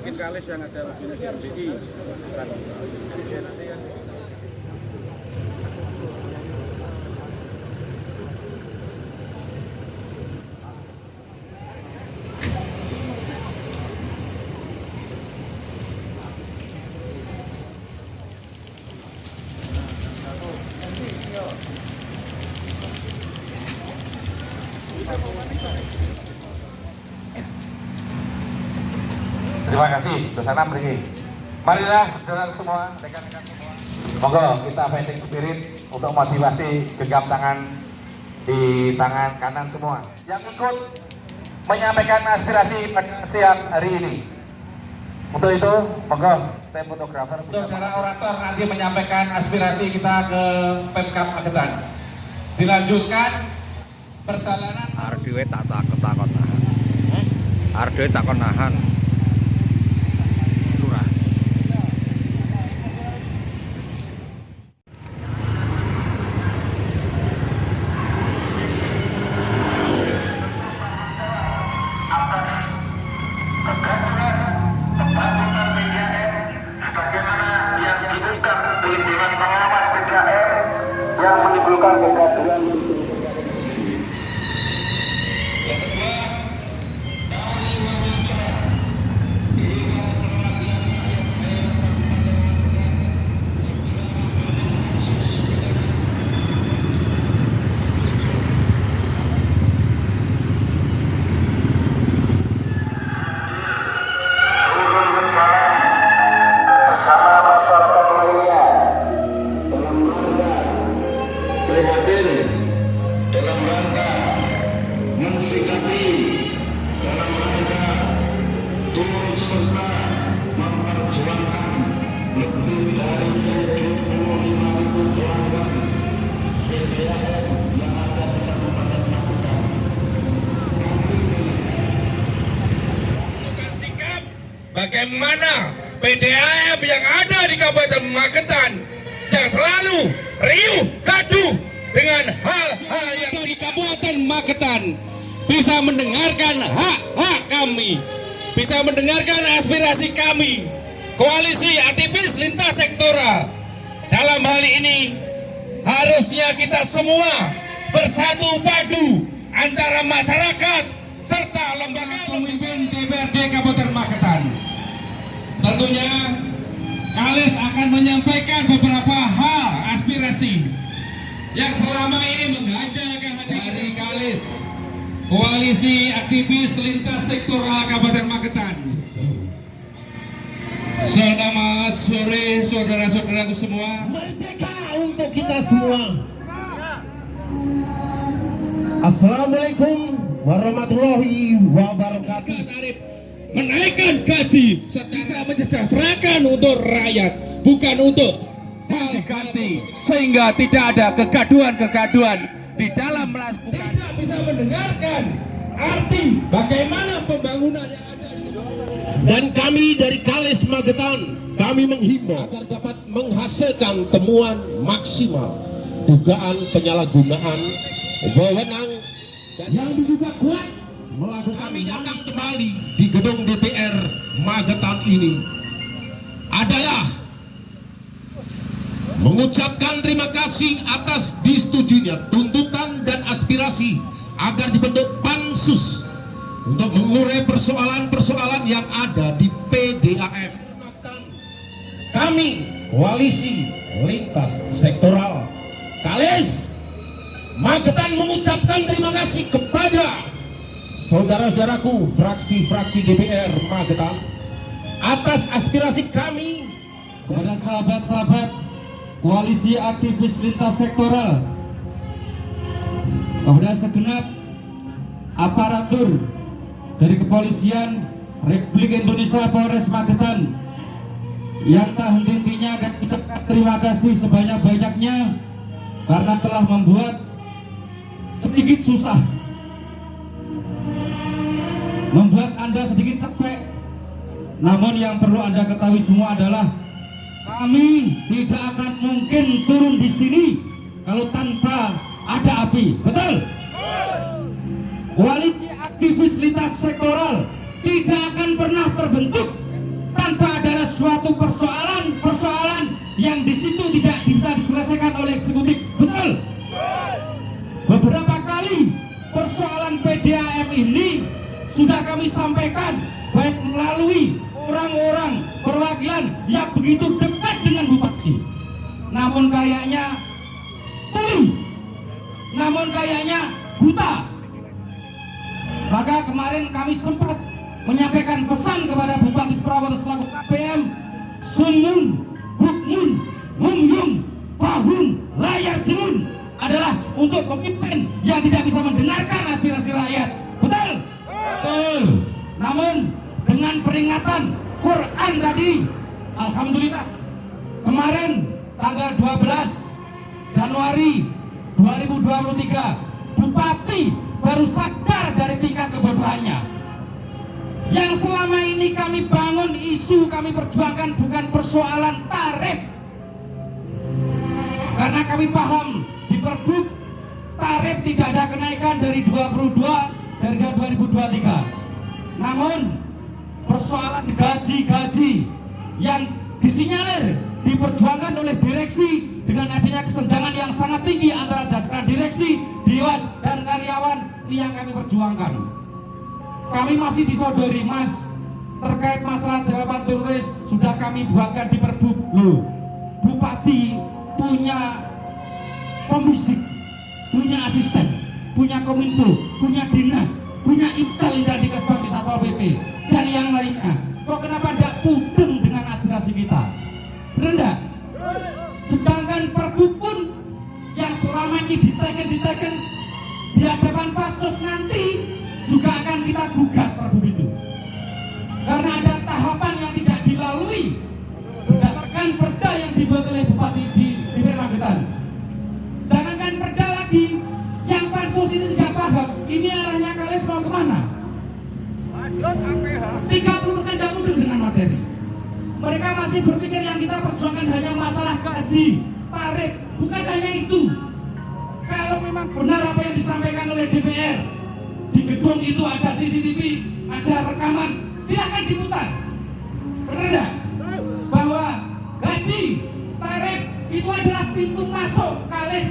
bikin kalis yang ada logonya GMBI. Terima kasih, Susana pergi. Marilah saudara semua, rekan-rekan semua. Monggo kita fighting spirit untuk motivasi genggam tangan di tangan kanan semua. Yang ikut menyampaikan aspirasi pada siang hari ini. Untuk itu, monggo tim fotografer. Saudara orator nanti menyampaikan aspirasi kita ke Pemkab Magetan. Dilanjutkan perjalanan. Ardewe tak takon nahan. Ardewe takon nahan. Yang menimbulkan kegaduhan. Prihatin dalam rangka mensikapi, dalam rangka turut serta memperjuangkan lebih dari 75.000 pelanggan PDAM yang ada di Kabupaten Magetan. Sikap bagaimana PDAM yang ada di Kabupaten Magetan yang selalu riuh gaduh dengan hal-hal yang di Kabupaten Magetan bisa mendengarkan hak-hak kami, bisa mendengarkan aspirasi kami. Koalisi aktivis lintas sektoral dalam hal ini harusnya kita semua bersatu padu antara masyarakat serta lembaga pemimpin DPRD Kabupaten Magetan. Tentunya Kalis akan menyampaikan beberapa hal aspirasi yang selama ini menghadirkan dari Kalis, Koalisi Aktivis Lintas Sektoral Kabupaten Magetan. Selamat sore saudara-saudaraku semua. Merdeka untuk kita semua. Assalamualaikum warahmatullahi wabarakatuh. Menaikkan gaji secara mensejahterakan untuk rakyat, bukan untuk hal diganti, sehingga tidak ada kegaduhan-kegaduhan di dalam melakukan. Tidak bisa mendengarkan arti bagaimana pembangunan yang ada di. Dan kami dari Kalis Magetan, kami menghimbau agar dapat menghasilkan temuan maksimal dugaan penyalahgunaan wewenang yang diduga kuat melakukan. Kami datang kembali di gedung DPR Magetan ini adalah mengucapkan terima kasih atas disetujuinya tuntutan dan aspirasi agar dibentuk pansus untuk mengurai persoalan-persoalan yang ada di PDAM. Kami Koalisi Lintas Sektoral Kalis Magetan mengucapkan terima kasih kepada saudara-saudaraku fraksi-fraksi DPR Magetan atas aspirasi kami, kepada sahabat-sahabat Koalisi Aktivis Lintas Sektoral, kepada segenap aparatur dari Kepolisian Republik Indonesia Polres Magetan yang tak henti-hentinya akan mengucapkan terima kasih sebanyak-banyaknya karena telah membuat sedikit susah, membuat Anda sedikit capek. Namun yang perlu Anda ketahui semua adalah kami tidak akan mungkin turun di sini kalau tanpa ada api. Betul? Koalisi Aktivis Lintas Sektoral tidak akan pernah terbentuk tanpa ada suatu persoalan yang di situ tidak bisa diselesaikan oleh eksekutif. Betul? Beberapa kali persoalan PDAM ini sudah kami sampaikan baik melalui orang-orang perwakilan yang begitu dekat dengan bupati. Namun kayaknya tuli, namun kayaknya buta. Maka kemarin kami sempat menyampaikan pesan kepada Bupati Surawarta selaku KPM, sumun, bukmun, mumyum, pahum, layar jelun adalah untuk pemimpin yang tidak bisa mendengarkan aspirasi rakyat. Betul? Betul. Namun dengan peringatan Quran tadi, alhamdulillah kemarin tanggal 12 Januari 2023 Bupati baru sadar dari tingkat kebodohannya. Yang selama ini kami bangun isu, kami perjuangkan bukan persoalan tarif, karena kami paham di Pergub tarif tidak ada kenaikan dari 22 dari 2023. Namun persoalan gaji-gaji yang disinyalir diperjuangkan oleh direksi dengan adanya kesenjangan yang sangat tinggi antara jajaran direksi, dewas, dan karyawan, ini yang kami perjuangkan. Kami masih disodori, Mas, terkait masalah jawaban tertulis sudah kami buatkan di Pergub. Loh, Bupati punya komisik, punya asisten, punya kominfo, punya dinas, punya intel di Kesbang di Satpol PP dan yang lainnya. Kok kenapa tidak pudeng dengan aspirasi kita? Benar enggak? Sedangkan Pergub pun yang selama ini diteken di hadapan Pastos nanti juga akan kita gugat Pergub itu, karena ada tahapan yang tidak dilalui berdasarkan perda yang dibuat oleh Bupati di Magetan. Jangankan perda lagi, yang pansus ini tidak paham ini arahnya kalian mau kemana. 30% tidak mudeng dengan materi. Mereka masih berpikir yang kita perjuangkan hanya masalah gaji, tarif, bukan hanya itu. Kalau memang benar apa yang disampaikan oleh DPR, di gedung itu ada CCTV, ada rekaman, silakan diputar. Benar enggak? Bahwa gaji, tarif itu adalah pintu masuk Kalis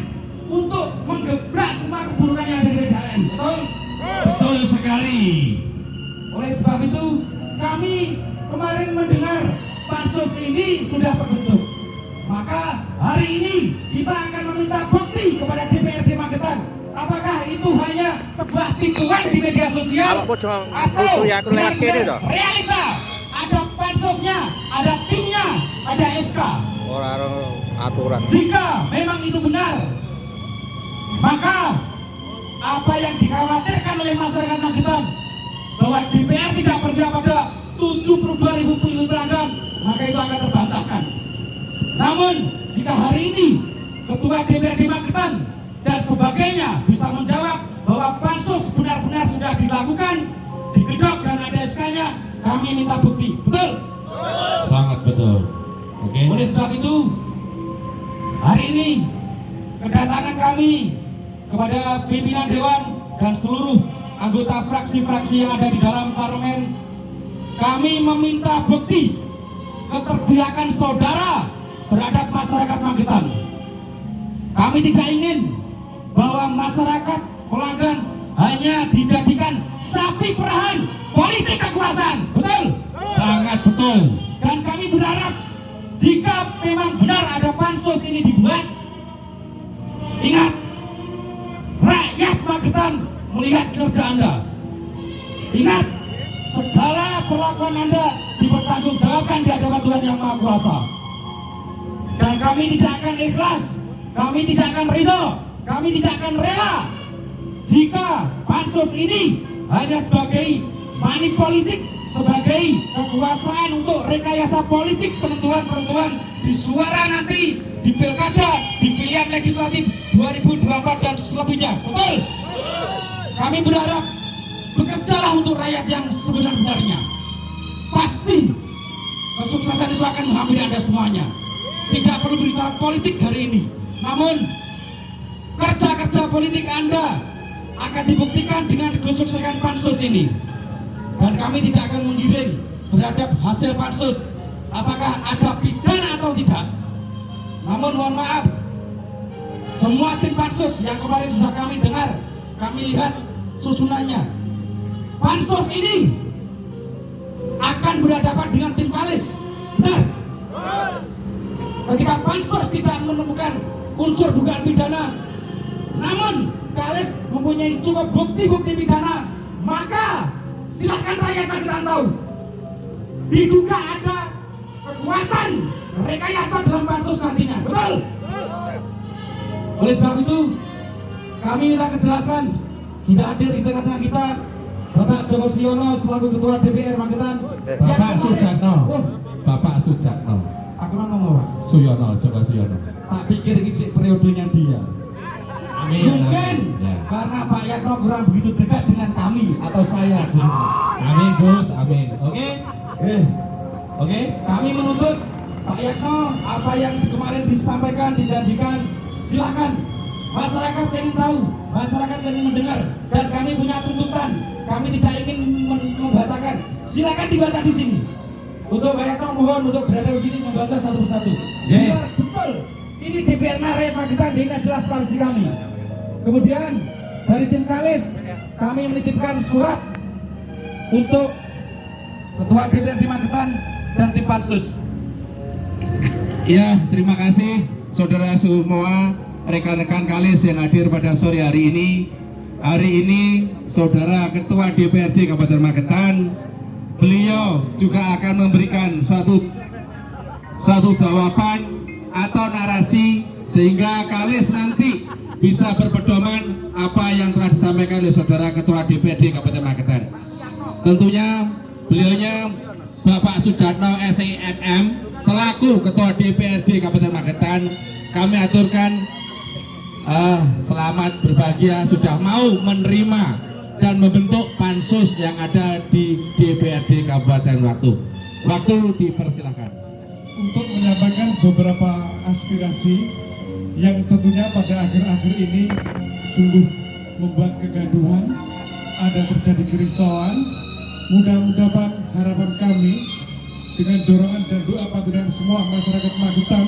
untuk menggebrak semua keburukan yang ada di PDAM. Betul? Betul sekali. Oleh sebab itu kami kemarin mendengar pansus ini sudah terbentuk. Maka hari ini kita akan meminta bukti kepada DPRD Magetan. Apakah itu hanya sebuah tipuan di media sosial atau realita? Ada pansusnya, ada timnya, ada SK. Orang aturan. Jika memang itu benar, maka apa yang dikhawatirkan oleh masyarakat Magetan bahwa DPR tidak percaya pada 72.000 pelanggan, maka itu akan terbantahkan. Namun jika hari ini Ketua DPRD Magetan dan sebagainya bisa menjawab bahwa pansus benar-benar sudah dilakukan, digedok dan ada SK-nya, kami minta bukti. Betul? Sangat betul. Oke. Oleh sebab itu hari ini kedatangan kami kepada pimpinan Dewan dan seluruh anggota fraksi-fraksi yang ada di dalam parlemen, kami meminta bukti keterpihakan saudara terhadap masyarakat Magetan. Kami tidak ingin bahwa masyarakat pelanggan hanya dijadikan sapi perahan politik kekuasaan. Betul? Sangat betul. Dan kami berharap jika memang benar ada pansus ini dibuat, ingat, rakyat Magetan melihat kinerja Anda. Ingat, segala perlakuan Anda dipertanggungjawabkan di hadapan Tuhan Yang Maha Kuasa. Dan kami tidak akan ikhlas, kami tidak akan ridho, kami tidak akan rela jika pansus ini hanya sebagai money politik, sebagai kekuasaan untuk rekayasa politik penentuan di suara nanti di pilkada, di pilihan legislatif 2024 dan selebihnya. Betul? Kami berharap bekerjalah untuk rakyat yang sebenar-benarnya. Pasti kesuksesan itu akan menghampiri Anda semuanya. Tidak perlu berbicara politik hari ini, namun kerja-kerja politik Anda akan dibuktikan dengan kesuksesan pansus ini. Dan kami tidak akan menggiring terhadap hasil pansus apakah ada pidana atau tidak. Namun mohon maaf, semua tim pansus yang kemarin sudah kami dengar, kami lihat susunannya, pansus ini akan berhadapan dengan tim Kalis. Benar? Ketika pansus tidak menemukan unsur dugaan pidana, namun Kalis mempunyai cukup bukti-bukti pidana, maka silahkan rakyat Magetan tahu diduga ada kekuatan rekayasa dalam pansus nantinya. Betul? Oleh sebab itu kami minta kejelasan. Sudah hadir di tengah-tengah kita Bapak Joko Siono selaku Ketua DPR Magetan. Bapak Sujatno. Bapak Sujatno. Aku mau ngomong Pak Suyono, Joko Suyono. tak pikir ini periodenya dia. Amin. Mungkin Ya. karena Pak Yatno kurang begitu dekat dengan kami atau saya. Amin Gus, amin. Oke? Oke, kami menuntut Pak Yatno apa yang kemarin disampaikan, dijanjikan, silakan. Masyarakat ingin tahu, masyarakat ingin mendengar, dan kami punya tuntutan. Kami tidak ingin membacakan. Silakan dibaca di sini. Untuk Pak Yatno mohon untuk berada di sini membaca satu persatu. Biar betul ini DPR rakyat Magetan, ini jelas posisi kami. Kemudian dari tim Kalis kami menitipkan surat untuk Ketua DPRD Magetan dan tim Pansus. Ya, terima kasih saudara semua, rekan-rekan Kalis yang hadir pada sore hari ini. Hari ini saudara Ketua DPRD Kabupaten Magetan, beliau juga akan memberikan satu jawaban atau narasi sehingga Kalis nanti bisa berpedoman apa yang telah disampaikan oleh saudara Ketua DPRD Kabupaten Magetan. Tentunya beliaunya Bapak Sujatno SIMM selaku Ketua DPRD Kabupaten Magetan, kami aturkan selamat berbahagia sudah mau menerima dan membentuk pansus yang ada di DPRD Kabupaten Waktu dipersilakan Untuk menyampaikan beberapa aspirasi yang tentunya pada akhir-akhir ini sungguh membuat kegaduhan, ada terjadi kerisauan. Mudah-mudahan harapan kami dengan dorongan dan doa patuhan semua masyarakat Magetan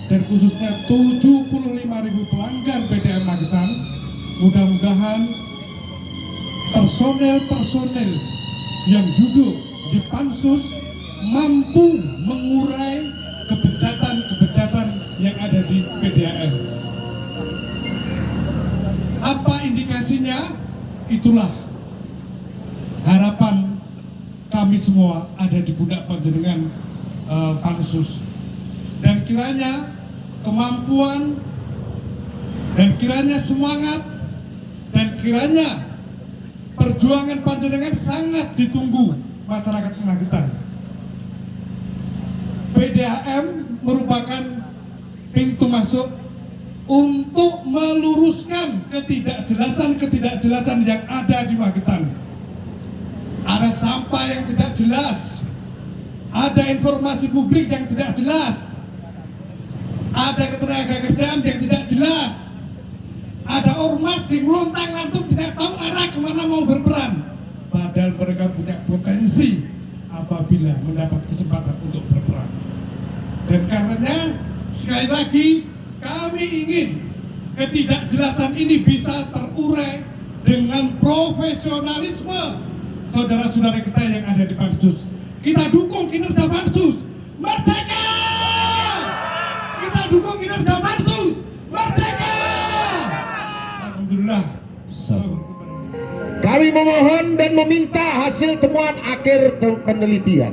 dan khususnya 75.000 pelanggan PDAM Magetan, mudah-mudahan personel yang duduk di pansus mampu mengurai kebejatan yang ada di PDAM. Apa indikasinya? Itulah harapan kami semua ada di pundak panjenengan pansus. Dan kiranya kemampuan, dan kiranya semangat, dan kiranya perjuangan panjenengan sangat ditunggu masyarakat Magetan. PDAM merupakan pintu masuk untuk meluruskan ketidakjelasan yang ada di Magetan. Ada sampah yang tidak jelas, ada informasi publik yang tidak jelas, ada ketenagakerjaan yang tidak jelas, ada ormas yang lontang-lantung tidak tahu arah kemana mau berperan, padahal mereka punya potensi apabila mendapat kesempatan untuk berperan. Dan karenanya sekali lagi kami ingin ketidakjelasan ini bisa terurai dengan profesionalisme saudara-saudara kita yang ada di pansus. Kita dukung kinerja pansus. Merdeka! Kita dukung kinerja pansus. Merdeka! Alhamdulillah. Kami memohon dan meminta hasil temuan akhir penelitian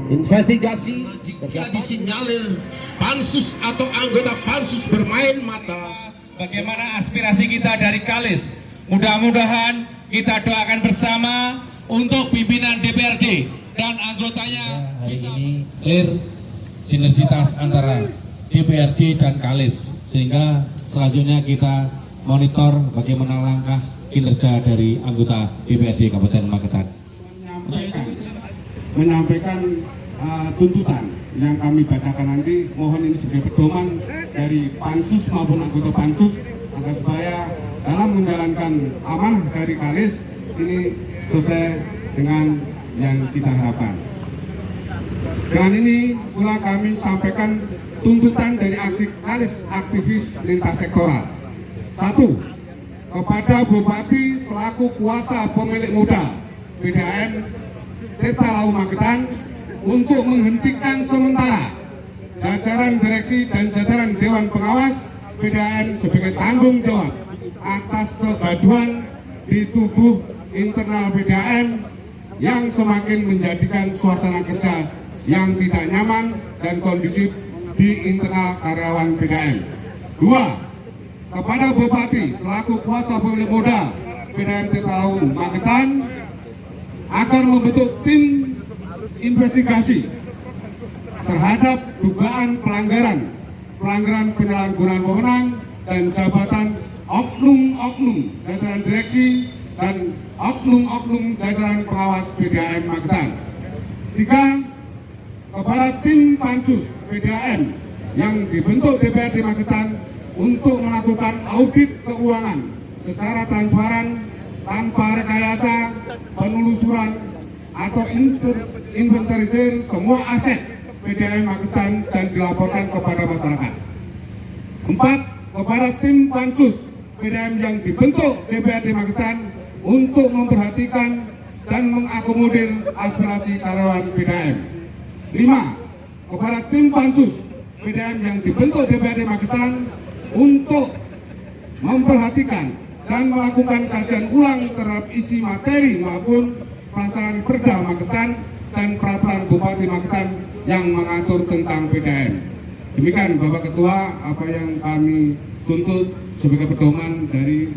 investigasi jika disinyalir pansus atau anggota pansus bermain mata. Bagaimana aspirasi kita dari Kalis? Mudah-mudahan kita doakan bersama untuk pimpinan DPRD dan anggotanya hari ini clear sinergitas antara DPRD dan Kalis, sehingga selanjutnya kita monitor bagaimana langkah kinerja dari anggota DPRD Kabupaten Magetan. Menyampaikan tuntutan yang kami bacakan nanti, mohon ini sebagai pedoman dari pansus maupun anggota pansus agar supaya dalam menjalankan amanah dari Kalis ini sesuai dengan yang kita harapkan. Dengan ini pula kami sampaikan tuntutan dari aktivis lintas sektoral. 1. Kepada Bupati selaku kuasa pemilik modal PDAM Tirta Lau Magetan untuk menghentikan sementara jajaran direksi dan jajaran Dewan Pengawas PDAM sebagai tanggung jawab atas kegaduhan di tubuh internal PDAM yang semakin menjadikan suasana kerja yang tidak nyaman dan kondusif di internal karyawan PDAM. 2. Kepada Bupati selaku kuasa pemilik modal PDAM Tirta Lau Magetan agar membentuk tim investigasi terhadap dugaan pelanggaran penyalahgunaan wewenang dan jabatan oknum-oknum jajaran direksi dan oknum-oknum jajaran pengawas PDAM Magetan. 3. Kepada tim pansus PDAM yang dibentuk DPRD Magetan untuk melakukan audit keuangan secara transparan tanpa rekayasa, penelusuran atau inventarisir semua aset PDAM Magetan dan dilaporkan kepada masyarakat. 4. Kepada tim pansus PDAM yang dibentuk DPRD Magetan untuk memperhatikan dan mengakomodir aspirasi karyawan PDAM. 5. Kepada tim pansus PDAM yang dibentuk DPRD Magetan untuk memperhatikan dan melakukan kajian ulang terhadap isi materi maupun pelaksanaan Perda Magetan dan peraturan Bupati Magetan yang mengatur tentang PDAM. Demikian Bapak Ketua apa yang kami tuntut sebagai pedoman dari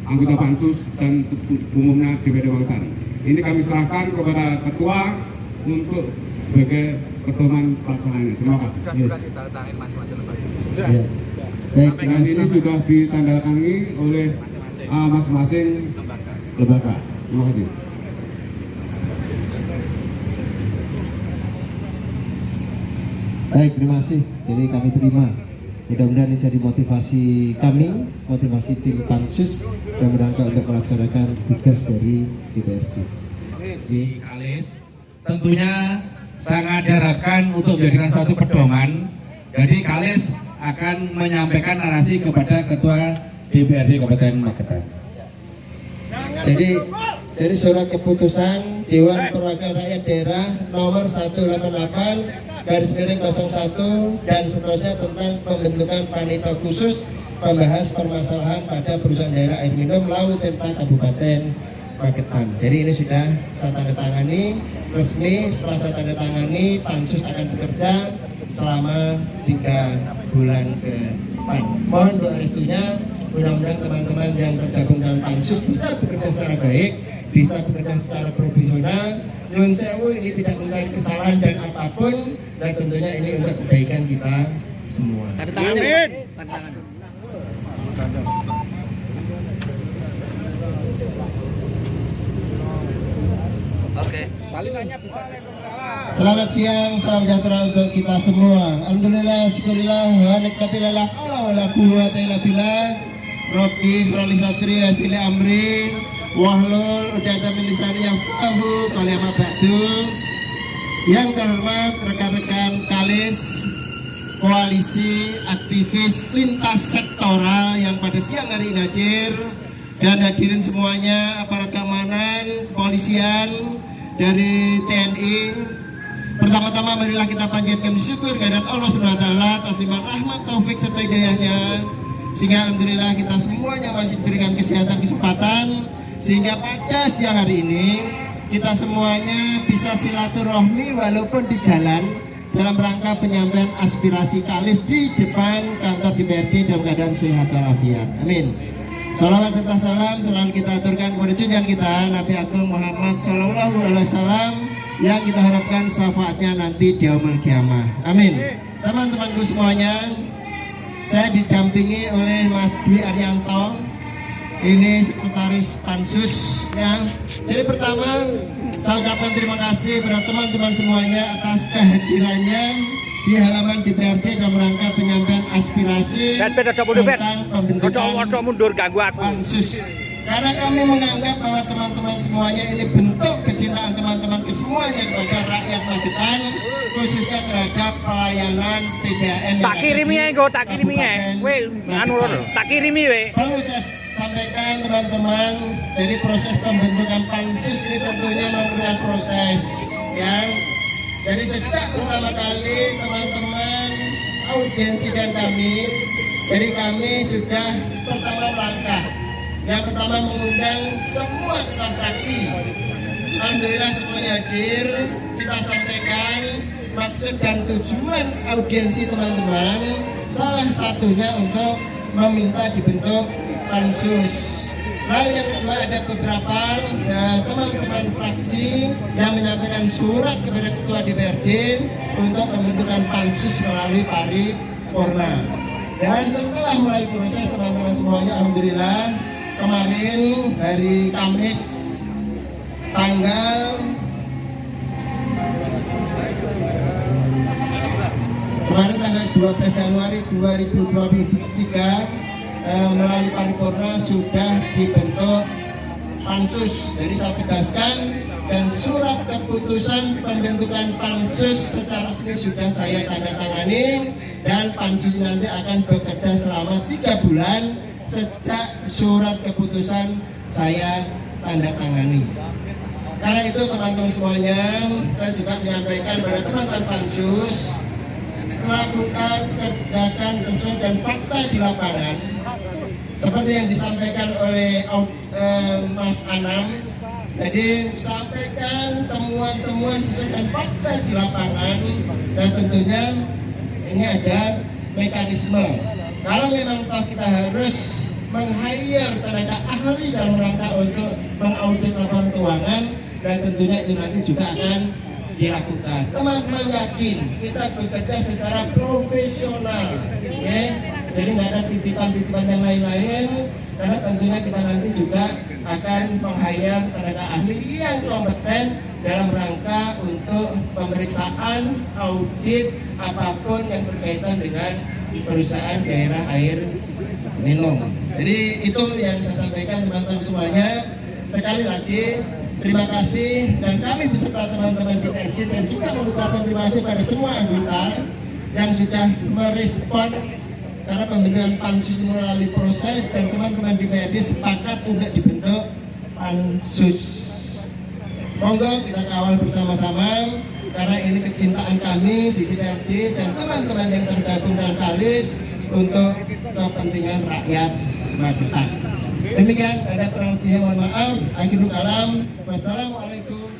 anggota pansus dan umumnya DPRD Magetan. Ini kami serahkan kepada Ketua untuk sebagai pedoman pelaksanaannya. Terima kasih. Ya. Baik, Dan ini sudah ditandatangani oleh masing-masing lembaga. Terima kasih. Baik, terima kasih. Jadi kami terima. Mudah-mudahan ini jadi motivasi kami, motivasi tim pansus dan merangka untuk melaksanakan tugas dari DPRD. Di Kalis tentunya sangat diharapkan untuk menjadikan suatu pedoman. Jadi Kalis akan menyampaikan narasi kepada Ketua DPRD Kabupaten Magetan. Jadi surat keputusan Dewan Perwakilan Rakyat Daerah nomor 188/01 dan seterusnya tentang pembentukan panitia khusus pembahas permasalahan pada perusahaan daerah air minum Lau Tirta Kabupaten Magetan. Jadi ini sudah saya tanda tangani resmi. Setelah saya tanda tangani, pansus akan bekerja selama 3 bulan ke depan. Mohon doa restunya, mudah-mudahan teman-teman yang tergabung dalam pansus bisa bekerja secara baik, bisa bekerja secara profesional. Nyun sewu, ini tidak mencari kesalahan dan apapun, dan tentunya ini untuk kebaikan kita semua. Tanda tangannya. Tanda tangannya. Oke. Selamat siang, salam sejahtera untuk kita semua. Alhamdulillah, syukurillah, wa nikmatillah, la haula wala quwwata illa billah. Rabbi sholli satri asili amri wahlul uqdatam min lisani yafqahu qawli amma ba'du. Yang terhormat rekan-rekan Kalis, koalisi aktivis lintas sektoral yang pada siang hari ini hadir, dan hadirin semuanya, aparat keamanan, kepolisian, dari TNI. Pertama-tama marilah kita panjatkan syukur kehadirat Allah SWT atas limpahan rahmat, taufik serta hidayahnya, sehingga alhamdulillah kita semuanya masih diberikan kesehatan, kesempatan, sehingga pada siang hari ini kita semuanya bisa silaturahmi walaupun di jalan dalam rangka penyampaian aspirasi Kalis di depan kantor DPRD dalam keadaan sehat walafiat. Amin. Salawat serta salam selalu kita aturkan kepada junjungan kita Nabi Agung Muhammad Sallallahu Alaihi Wasallam yang kita harapkan syafaatnya nanti di yaumul kiamah. Amin. Teman-temanku semuanya, saya didampingi oleh Mas Dwi Arianto, ini sekretaris pansus ya. Jadi pertama saya ucapkan terima kasih kepada teman-teman semuanya atas kehadirannya di halaman DPRD dalam rangka penyampaian aspirasi tentang pembentukan pansus. Karena kami menganggap bahwa teman-teman semuanya ini bentuk kecintaan teman-teman ke semua semuanya kepada rakyat Magetan, khususnya terhadap pelayanan PDAM. Tak kirimi ya, go tak kirimi ya. Weh, anu lho, tak kirimi weh. Perlu saya sampaikan teman-teman, jadi proses pembentukan pansus ini tentunya memerlukan proses yang jadi sejak pertama kali teman-teman audiensi dan kami, jadi kami sudah pertama langkah. Yang pertama mengundang semua ketua fraksi. Alhamdulillah semuanya hadir. Kita sampaikan maksud dan tujuan audiensi teman-teman. Salah satunya untuk meminta dibentuk pansus. Lalu yang kedua ada beberapa teman-teman fraksi yang menyampaikan surat kepada Ketua DPRD untuk pembentukan pansus melalui paripurna. Dan setelah mulai proses teman-teman semuanya, alhamdulillah kemarin hari Kamis tanggal kemarin tanggal 12 Januari 2023 melalui paripurna sudah dibentuk pansus. Jadi saya tegaskan, dan surat keputusan pembentukan pansus secara resmi sudah saya tanda tangani, dan pansus nanti akan bekerja selama 3 bulan sejak surat keputusan saya tanda tangani. Karena itu teman-teman semuanya, saya juga menyampaikan kepada teman-teman pansus melakukan kerjakan sesuai dan fakta di lapangan seperti yang disampaikan oleh Mas Anam. Jadi sampaikan temuan-temuan sesuai dan fakta di lapangan, dan tentunya ini ada mekanisme. Kalau memang toh kita harus meng-hire tenaga ahli dalam rangka untuk mengaudit laporan keuangan, dan tentunya itu nanti juga akan dilakukan. Teman-teman yakin kita bekerja secara profesional, ya. Jadi nggak ada titipan-titipan yang lain-lain, karena tentunya kita nanti juga akan meng-hire tenaga ahli yang kompeten dalam rangka untuk pemeriksaan, audit, apapun yang berkaitan dengan perusahaan daerah air minum. Jadi itu yang saya sampaikan teman-teman semuanya. Sekali lagi terima kasih, dan kami beserta teman-teman DPRD dan juga mengucapkan terima kasih pada semua anggota yang sudah merespon karena pembentukan pansus melalui proses, dan teman-teman DPRD sepakat untuk dibentuk pansus. Monggo kita kawal bersama-sama, karena ini kecintaan kami di DPRD dan teman-teman yang tergabung dalam Kalis untuk kepentingan rakyat Magetan. Demikian, ada kurang lebihnya mohon maaf. Akhirul kalam. Wassalamualaikum.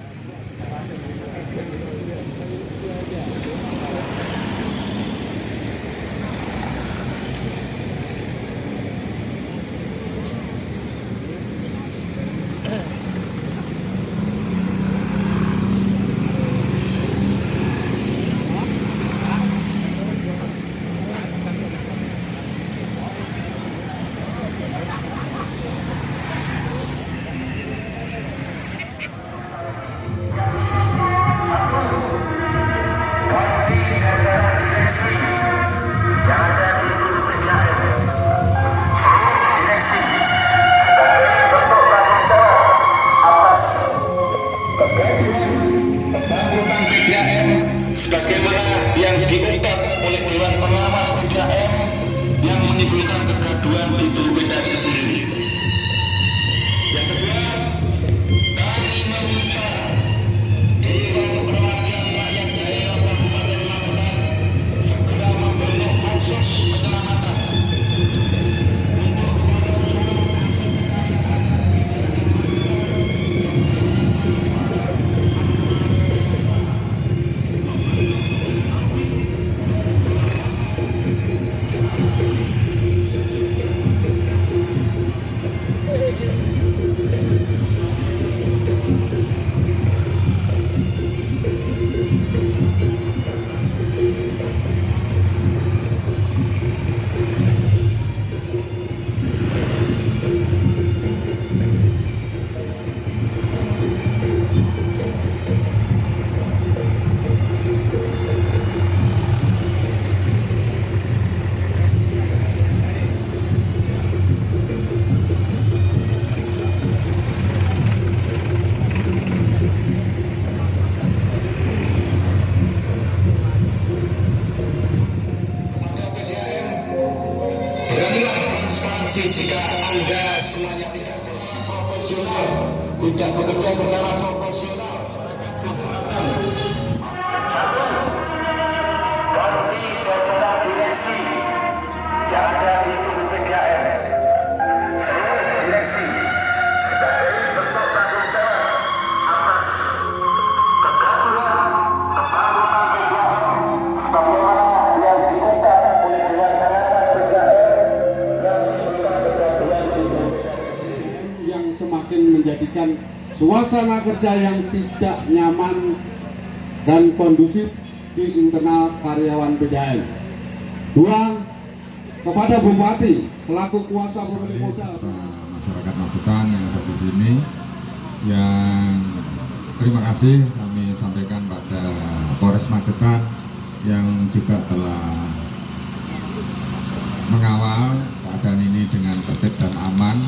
sebagaimana yang diungkap oleh Dewan Pengawas PDAM yang menimbulkan kegaduhan di tubuh PDAM sendiri. Yang kedua, kami meminta Dewan Perwakilan Rakyat Daerah Kabupaten Magetan segera membentuk pansus penyelamatan untuk seluruh aset kekayaan. sanksi jika Anda semuanya tidak profesional, tidak bekerja secara proporsional. Ganti jajaran direksi yang ada di tubuh PDAM. Seluruh direksi sebagai bentuk tanggung jawab atas kegaduhan pembangunan PDAM sebagaimana yang diungkap oleh Dewan Pengawas PDAM yang menimbulkan kegaduhan di tubuh PDAM. Yang semakin menjadikan suasana kerja yang tidak nyaman dan kondusif di internal karyawan PDAM. Dua, kepada Bupati selaku kuasa pemilik modal masyarakat Magetan yang ada di sini, yang terima kasih kami sampaikan pada Polres Magetan yang juga telah mengawal keadaan ini dengan tertib dan aman.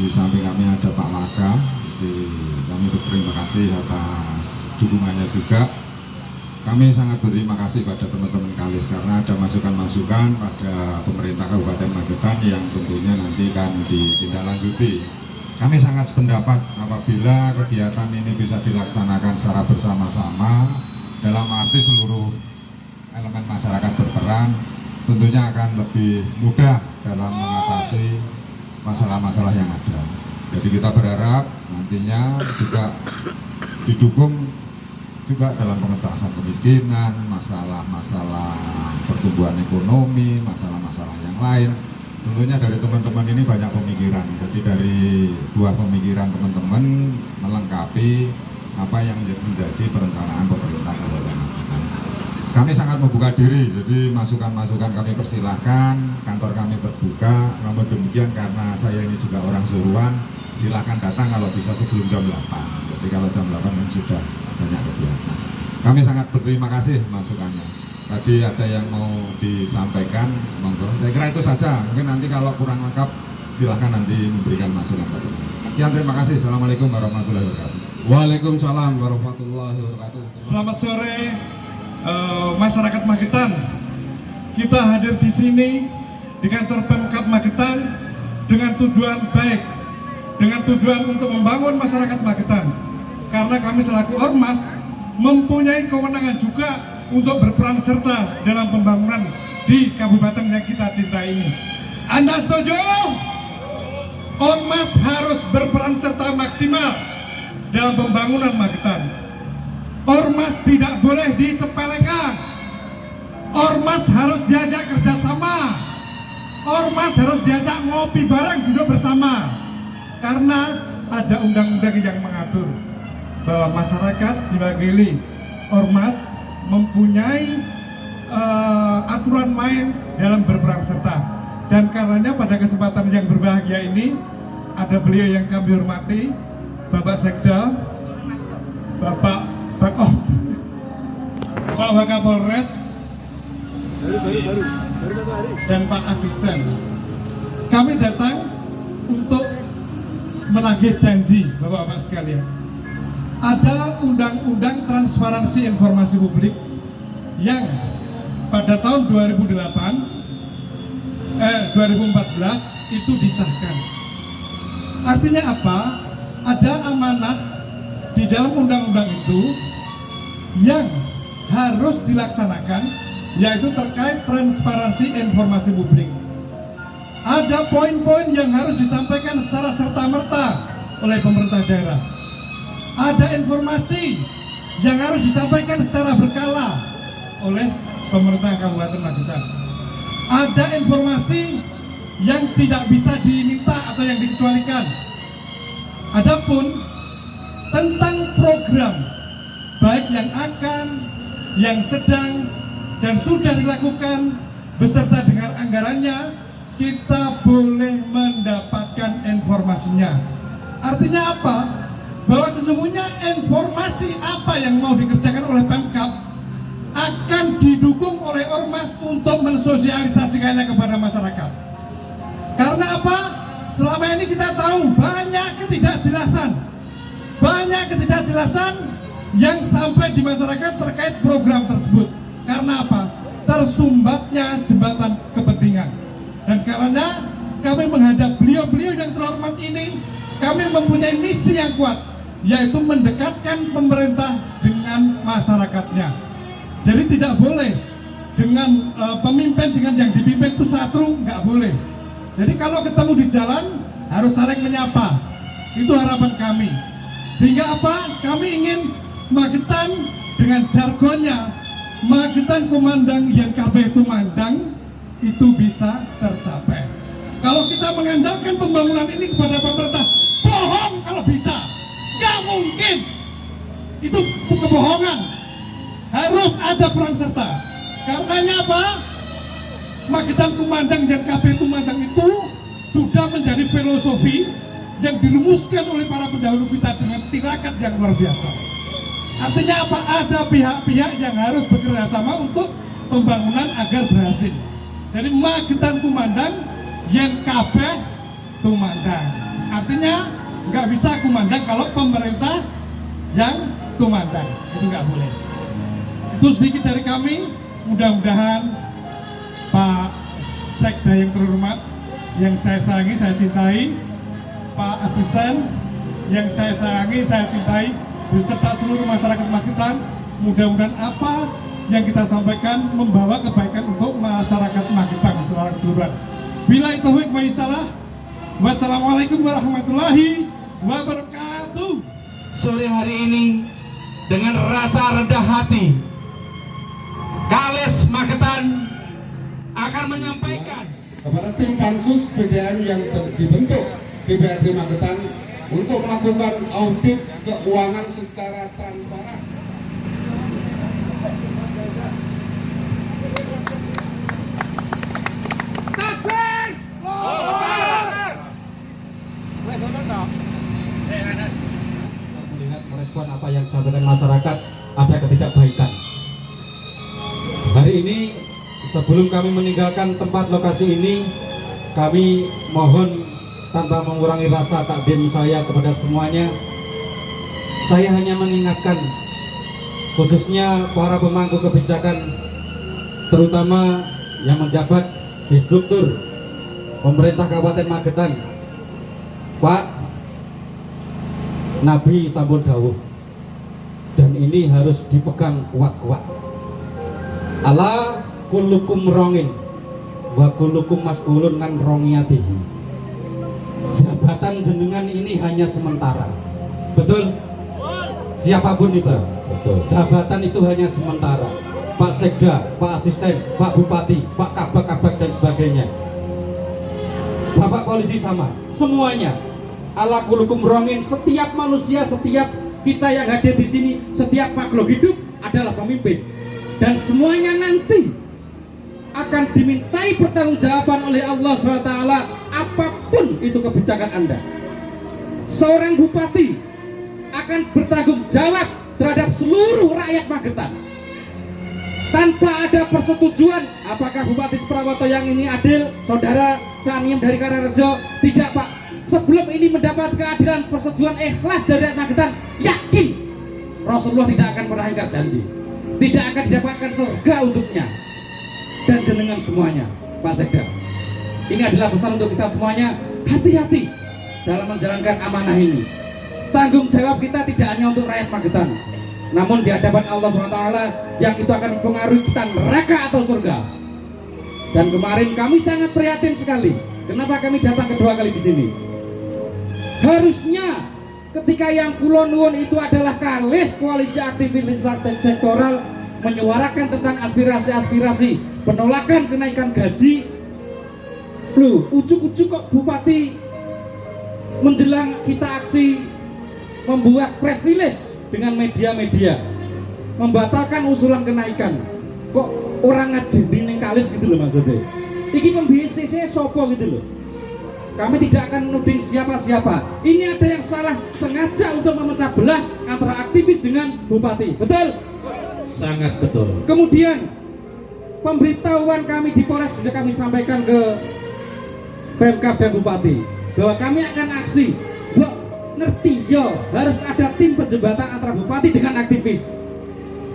Di samping kami ada Pak Waka, jadi kami berterima kasih atas dukungannya juga. Kami sangat berterima kasih pada teman-teman Kalis karena ada masukan-masukan pada pemerintah Kabupaten Magetan yang tentunya nanti akan ditindaklanjuti. Kami sangat sependapat apabila kegiatan ini bisa dilaksanakan secara bersama-sama dalam arti seluruh elemen masyarakat berperan, tentunya akan lebih mudah dalam mengatasi masalah-masalah yang ada. Jadi kita berharap nantinya juga didukung juga dalam pengentasan kemiskinan, masalah-masalah pertumbuhan ekonomi, masalah-masalah yang lain. Tentunya dari teman-teman ini banyak pemikiran. Jadi dari buah pemikiran teman-teman melengkapi apa yang menjadi perencanaan pemerintah Kabupaten Magetan. Kami sangat membuka diri, jadi masukan-masukan kami persilahkan, kantor kami terbuka. Namun demikian karena saya ini juga orang Suruhan, silahkan datang kalau bisa sebelum jam 8. Jadi kalau jam 8 kan sudah banyak kegiatan. Kami sangat berterima kasih masukannya. Tadi ada yang mau disampaikan, monggo. Saya kira itu saja. Mungkin nanti kalau kurang lengkap, silahkan nanti memberikan masukan. Sekian, terima kasih. Assalamualaikum warahmatullahi wabarakatuh. Waalaikumsalam warahmatullahi wabarakatuh. Selamat sore masyarakat Magetan. Kita hadir di sini di kantor Pemkab Magetan dengan tujuan baik, dengan tujuan untuk membangun masyarakat Magetan. Karena kami selaku ormas mempunyai kewenangan juga untuk berperan serta dalam pembangunan di kabupaten yang kita cintai ini. Anda setuju? Ormas harus berperan serta maksimal dalam pembangunan Magetan. Ormas tidak boleh disepelekan. Ormas harus diajak kerjasama. Ormas harus diajak ngopi bareng, duduk bersama. Karena ada undang-undang yang mengatur bahwa masyarakat diwakili ormas mempunyai aturan main dalam berperan serta. Dan karenanya pada kesempatan yang berbahagia ini ada beliau yang kami hormati, Bapak Sekda, Bapak Wakapolres, dan Pak Asisten. Kami datang untuk menagih janji Bapak-Bapak sekalian. Ada undang-undang transparansi informasi publik yang pada tahun 2014 itu disahkan. Artinya apa? Ada amanah di dalam undang-undang itu yang harus dilaksanakan, yaitu terkait transparansi informasi publik. Ada poin-poin yang harus disampaikan secara serta-merta oleh pemerintah daerah. Ada informasi yang harus disampaikan secara berkala oleh pemerintah Kabupaten Magetan. Ada informasi yang tidak bisa diminta atau yang dikecualikan. Adapun tentang program baik yang akan, yang sedang, dan sudah dilakukan beserta dengan anggarannya, kita boleh mendapatkan informasinya. Artinya apa? Bahwa sesungguhnya informasi apa yang mau dikerjakan oleh Pemkab akan didukung oleh ormas untuk mensosialisasikannya kepada masyarakat. Karena apa? Selama ini kita tahu banyak ketidakjelasan yang sampai di masyarakat terkait program tersebut. Karena apa? Tersumbatnya jembatan kepentingan. Dan karena kami menghadap beliau-beliau yang terhormat ini, kami mempunyai misi yang kuat, yaitu mendekatkan pemerintah dengan masyarakatnya. Jadi tidak boleh dengan pemimpin dengan yang dipimpin itu satu, nggak boleh. Jadi kalau ketemu di jalan harus saling menyapa. Itu harapan kami. Sehingga apa? Kami ingin Magetan dengan jargonnya Magetan kumandang yang kabeh tumandang itu bisa tercapai. Kalau kita mengandalkan pembangunan ini kepada pemerintah, bohong kalau bisa. Nggak mungkin. Itu kebohongan. Harus ada peran serta. Karenanya apa? Magetan kumandang dan kabeh tumandang itu sudah menjadi filosofi yang dirumuskan oleh para pendahulu kita dengan tirakat yang luar biasa. Artinya apa? Ada pihak-pihak yang harus bekerja sama untuk pembangunan agar berhasil. Jadi Magetan kumandang, yen kabeh tumandang. Artinya nggak bisa kumandang kalau pemerintah yang tumandang. Itu nggak boleh. Itu sedikit dari kami. Mudah-mudahan Pak Sekda yang terhormat, yang saya sayangi, saya cintai, Pak Asisten yang saya sayangi, saya cintai, beserta seluruh masyarakat Magetan, mudah-mudahan apa yang kita sampaikan membawa kebaikan untuk masyarakat Magetan secara keseluruhan. Bila itu wa'alaikumsalam, wassalamualaikum warahmatullahi wabarakatuh. Sore hari ini dengan rasa rendah hati, Kales Magetan akan menyampaikan kepada tim Pansus PDAM yang dibentuk DPRD Magetan untuk melakukan audit keuangan secara transparan. Melihat merespon apa yang disampaikan masyarakat, ada ketidakbaikan. Hari ini sebelum kami meninggalkan tempat lokasi ini, kami mohon tanpa mengurangi rasa takdim saya kepada semuanya, saya hanya mengingatkan khususnya para pemangku kebijakan, terutama yang menjabat di struktur pemerintah Kabupaten Magetan. Pak, Nabi sampun dawuh, dan ini harus dipegang kuat-kuat. Ala kullukum rongin wa kullukum mas'ulun an rongiyatihi. Jabatan jenengan ini hanya sementara. Betul? Siapapun itu. Betul. Jabatan itu hanya sementara. Pak Sekda, Pak Asisten, Pak Bupati, Pak Kabak-Kabak dan sebagainya. Bapak Polisi sama. Semuanya. Ala kullukum rongin. Setiap manusia, setiap kita yang hadir di sini, setiap makhluk hidup adalah pemimpin. Dan semuanya nanti akan dimintai pertanggungjawaban oleh Allah SWT apapun itu kebijakan Anda. Seorang bupati akan bertanggung jawab terhadap seluruh rakyat Magetan tanpa ada persetujuan. Apakah Bupati Suprawoto yang ini adil, saudara Saniem dari Karangrejo? Tidak, Pak. Sebelum ini mendapat keadilan, persetujuan ikhlas dari rakyat Magetan, yakin Rasulullah tidak akan pernah ingkar janji, tidak akan didapatkan surga untuknya. Dan jenengan semuanya, Pak Sekda, ini adalah pesan untuk kita semuanya. Hati-hati dalam menjalankan amanah ini. Tanggung jawab kita tidak hanya untuk rakyat Magetan, namun di hadapan Allah SWT yang itu akan mempengaruhi kita neraka atau surga. Dan kemarin kami sangat prihatin sekali. Kenapa kami datang kedua kali di sini? Harusnya ketika yang Kulon Nuwun itu adalah Kales, koalisi aktivis sektoral, menyuarakan tentang aspirasi-aspirasi penolakan kenaikan gaji. Loh, ujuk-ujuk kok Bupati menjelang kita aksi membuat press release dengan media-media membatalkan usulan kenaikan. Kok orang ngajeni ning Kales gitu loh maksudnya. Iki pembisik saya sopo gitu loh. Kami tidak akan menuding siapa-siapa. Ini ada yang salah sengaja untuk memecah belah antara aktivis dengan bupati. Betul? Sangat betul. Kemudian pemberitahuan kami di Polres juga kami sampaikan ke Pemkab dan Bupati bahwa kami akan aksi. Mbok ngerti yo, harus ada tim penjembatan antara bupati dengan aktivis.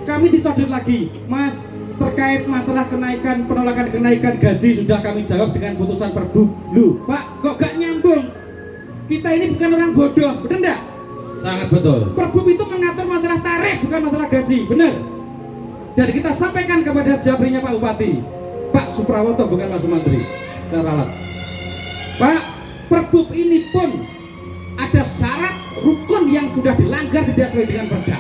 Kami disodor lagi, Mas, terkait masalah penolakan kenaikan gaji sudah kami jawab dengan putusan Perbup. Loh, Pak, kok gak nyambung? Kita ini bukan orang bodoh, bener enggak? Sangat betul. Perbup itu mengatur masalah tarif, bukan masalah gaji, bener. Dan kita sampaikan kepada Jabrinya Pak Bupati, Pak Suprawoto, bukan Pak Sumantri, Ralat. Pak, Perbup ini pun ada syarat rukun yang sudah dilanggar tidak sesuai dengan Perda.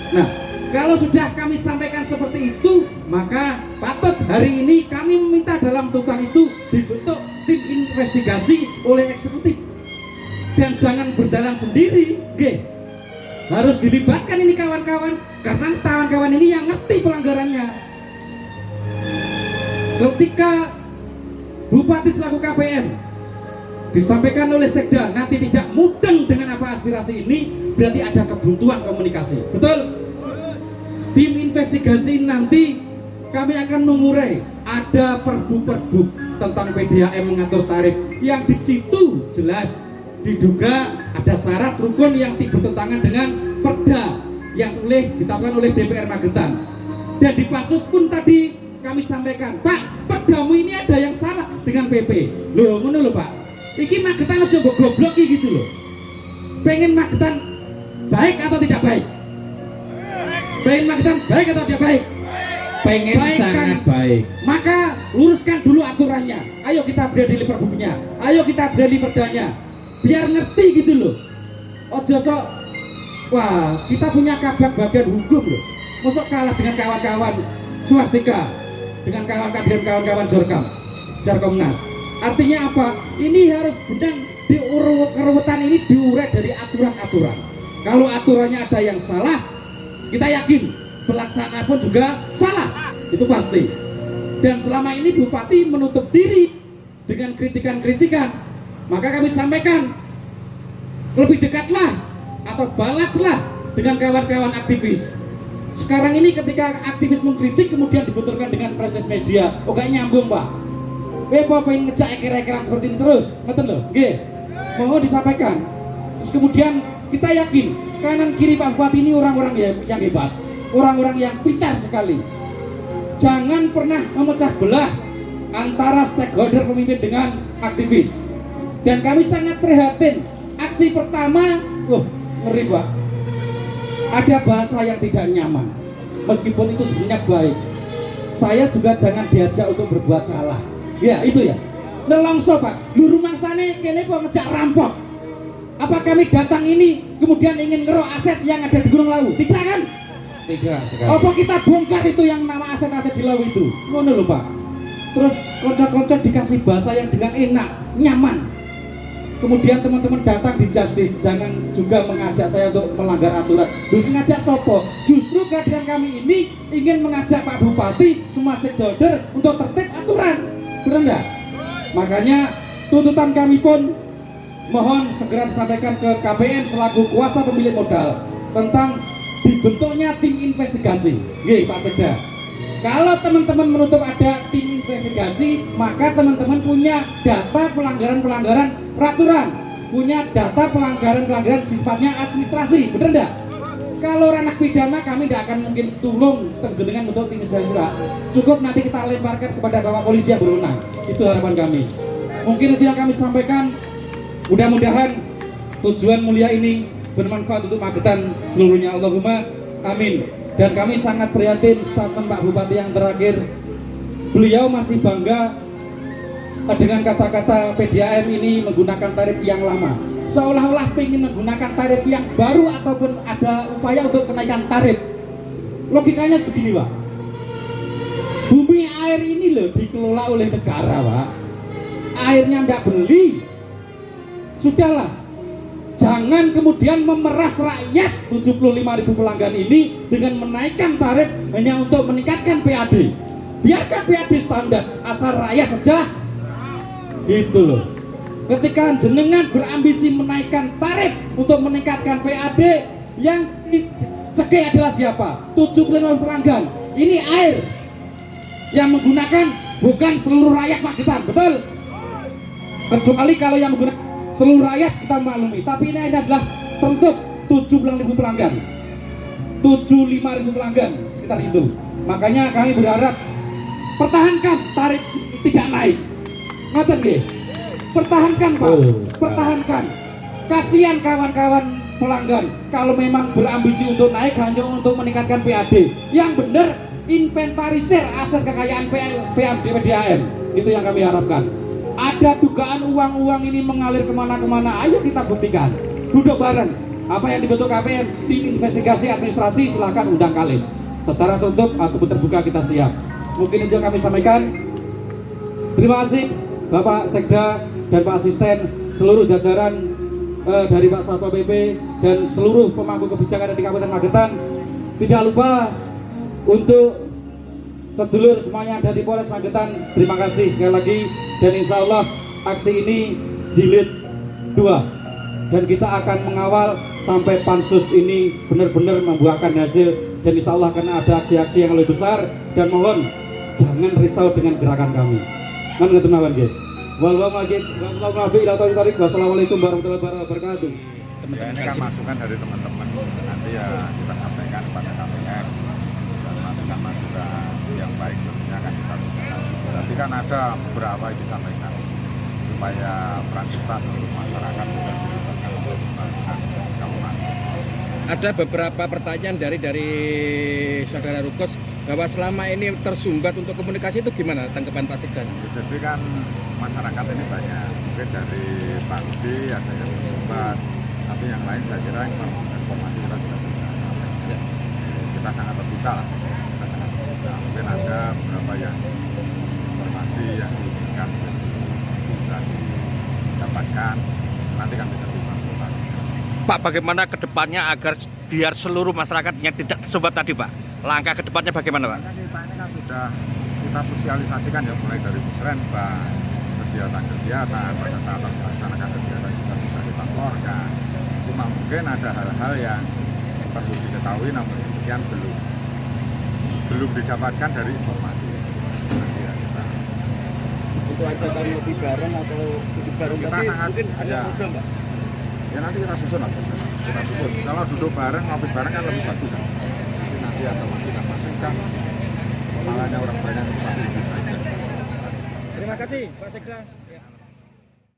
Nah, kalau sudah kami sampaikan seperti itu, maka patut hari ini kami meminta dalam tuntutan itu dibentuk tim investigasi oleh eksekutif. Dan jangan berjalan sendiri, harus dilibatkan ini kawan-kawan, karena kawan-kawan ini yang ngerti pelanggarannya. Ketika Bupati selaku KPM disampaikan oleh Sekda nanti tidak mudeng dengan apa aspirasi ini, berarti ada kebuntuan komunikasi, betul? Tim investigasi nanti kami akan mengurai ada perbu tentang PDAM mengatur tarif yang di situ jelas diduga ada syarat rukun yang bertentangan dengan Perda yang ditetapkan oleh DPR Magetan. Dan di Pansus pun tadi kami sampaikan, Pak, Perdamu ini ada yang salah dengan PP. Loh, ngono lho Pak. Iki Magetan aja mbok goblok gitu loh. Pengen Magetan baik atau tidak baik? Pengen Magetan baik atau tidak baik? Pengen baik, sangat kan? Baik. Maka luruskan dulu aturannya. Ayo kita beradili perbuknya. Ayo kita beradili perdanya. Biar ngerti gitu loh. Ojo sok, wah kita punya kabar bagian hukum loh. Masuk kalah dengan kawan-kawan swastika, dengan kawan-kawan Jarkomnas. Artinya apa? Ini harus benang keruwetan ini diurai dari aturan-aturan. Kalau aturannya ada yang salah, kita yakin pelaksana pun juga salah, itu pasti. Dan selama ini Bupati menutup diri dengan kritikan-kritikan, maka kami sampaikan lebih dekatlah atau balaslah dengan kawan-kawan aktivis. Sekarang ini ketika aktivis mengkritik kemudian dibenturkan dengan proses media, oh gak nyambung Pak. Apa pengen ngejak eker-ekeran seperti ini terus, ngerti loh? Nggih, mohon disampaikan. Terus kemudian kita yakin kanan kiri Pak Bupati ini orang-orang yang hebat, orang-orang yang pintar sekali. Jangan pernah memecah belah antara stakeholder pemimpin dengan aktivis. Dan kami sangat prihatin. Aksi pertama, ngeri Pak. Ada bahasa yang tidak nyaman, meskipun itu sebenarnya baik. Saya juga jangan diajak untuk berbuat salah. Ya itu ya. Nelongso Pak. Lu rumah sana kene kok ngejak rampok. Apa kami datang ini kemudian ingin ngerok aset yang ada di Gunung Lawu? Tidak kan? Tidak sekali. Apa kita bongkar itu yang nama aset-aset di Lawu itu? Ngono lho Pak. Terus konco-konco dikasih bahasa yang dengan enak, nyaman. Kemudian teman-teman datang di Justice, jangan juga mengajak saya untuk melanggar aturan. Terus ngajak sopo? Justru kehadiran kami ini ingin mengajak Pak Bupati, semua stakeholder untuk tertib aturan. Benar enggak? Makanya tuntutan kami pun mohon segera disampaikan ke KPM selaku kuasa pemilik modal tentang dibentuknya tim investigasi. Nggih Pak Sekda. Kalau teman-teman menutup ada tim investigasi, maka teman-teman punya data pelanggaran-pelanggaran peraturan, punya data pelanggaran-pelanggaran sifatnya administrasi, benar enggak? Kalau ranah pidana kami tidak akan mungkin tolong terjenengan untuk tim investigasi. Cukup nanti kita lemparkan kepada Bapak Polisi yang berwenang. Itu harapan kami. Mungkin itu yang kami sampaikan. Mudah-mudahan tujuan mulia ini bermanfaat untuk Magetan seluruhnya. Allahumma amin. Dan kami sangat prihatin statement Pak Bupati yang terakhir. Beliau masih bangga dengan kata-kata PDAM ini menggunakan tarif yang lama, seolah-olah ingin menggunakan tarif yang baru ataupun ada upaya untuk kenaikan tarif. Logikanya begini Pak, bumi air ini loh dikelola oleh negara Pak, airnya ndak beli, sudahlah. Jangan kemudian memeras rakyat 75.000 pelanggan ini dengan menaikkan tarif hanya untuk meningkatkan PAD. Biarkan PAD standar, asal rakyat saja. Gitu loh. Ketika jenengan berambisi menaikkan tarif untuk meningkatkan PAD, yang dicegah adalah siapa? 75 pelanggan. Ini air yang menggunakan bukan seluruh rakyat Magetan, betul? Kecuali kalau yang menggunakan seluruh rakyat kita maklumi, tapi ini adalah tertutup 75.000 pelanggan, 75.000 pelanggan sekitar itu. Makanya kami berharap pertahankan tarif tidak naik. Ngoten nggih. Pertahankan Pak, pertahankan. Kasihan kawan-kawan pelanggan kalau memang berambisi untuk naik hanya untuk meningkatkan PAD. Yang benar inventarisir aset kekayaan PDAM. Itu yang kami harapkan. Ada dugaan uang-uang ini mengalir kemana-kemana, ayo kita buktikan. Duduk bareng. Apa yang dibentuk KPN, tim investigasi administrasi, silahkan undang Kalis. Secara tertutup atau terbuka kita siap. Mungkin itu yang kami sampaikan. Terima kasih Bapak Sekda dan Pak Asisten, seluruh jajaran dari Pak Satpol PP dan seluruh pemangku kebijakan di Kabupaten Magetan. Tidak lupa untuk sedulur semuanya ada di Polres Magetan, terima kasih sekali lagi, dan insya Allah aksi ini jilid 2 dan kita akan mengawal sampai pansus ini benar-benar membuahkan hasil, dan insya Allah akan ada aksi-aksi yang lebih besar, dan mohon jangan risau dengan gerakan kami. Wassalamualaikum warahmatullahi wabarakatuh. Ya, ini kan masukan dari teman-teman, nanti ya kita sampaikan kepada KPR dan masukan-masukan yang baik tentunya akan kita lakukan. Tapi kan ada beberapa yang disampaikan supaya transportasi untuk masyarakat bisa dilibatkan untuk pembangunan kawasan. Ada beberapa pertanyaan dari Saudara Rukos bahwa selama ini tersumbat untuk komunikasi, itu gimana tanggapan Pak Sekda? Jadi kan masyarakat ini banyak, mungkin dari Pak Budi ada yang tersumbat, tapi yang lain saya kira informasi kita sudah bisa. Kita sangat terbuka lah. Mungkin ada beberapa yang informasi yang diinginkan bisa didapatkan, nanti kan bisa dikonsultasi. Pak, bagaimana ke depannya agar biar seluruh masyarakatnya tidak tersumbat tadi Pak? Langkah ke depannya bagaimana Pak? Kita ini kan sudah kita sosialisasikan ya, mulai dari musrenbang, kegiatan-kegiatan, pada saat melaksanakan kegiatan juga bisa kita keluarkan. Cuma mungkin ada hal-hal yang perlu diketahui namun demikian belum didapatkan dari informasi. Nanti ya kita Untuk ajakan ngopi bareng atau duduk bareng, kita tapi sangat mungkin ada ya, program Pak? ya nanti kita susun lah. Kita susun. Kalau duduk bareng, ngopi bareng kan lebih bagus kan. Jadi nanti ada masukan kepalanya orang banyak itu pasti lebih baik. Terima kasih Pak Sekda.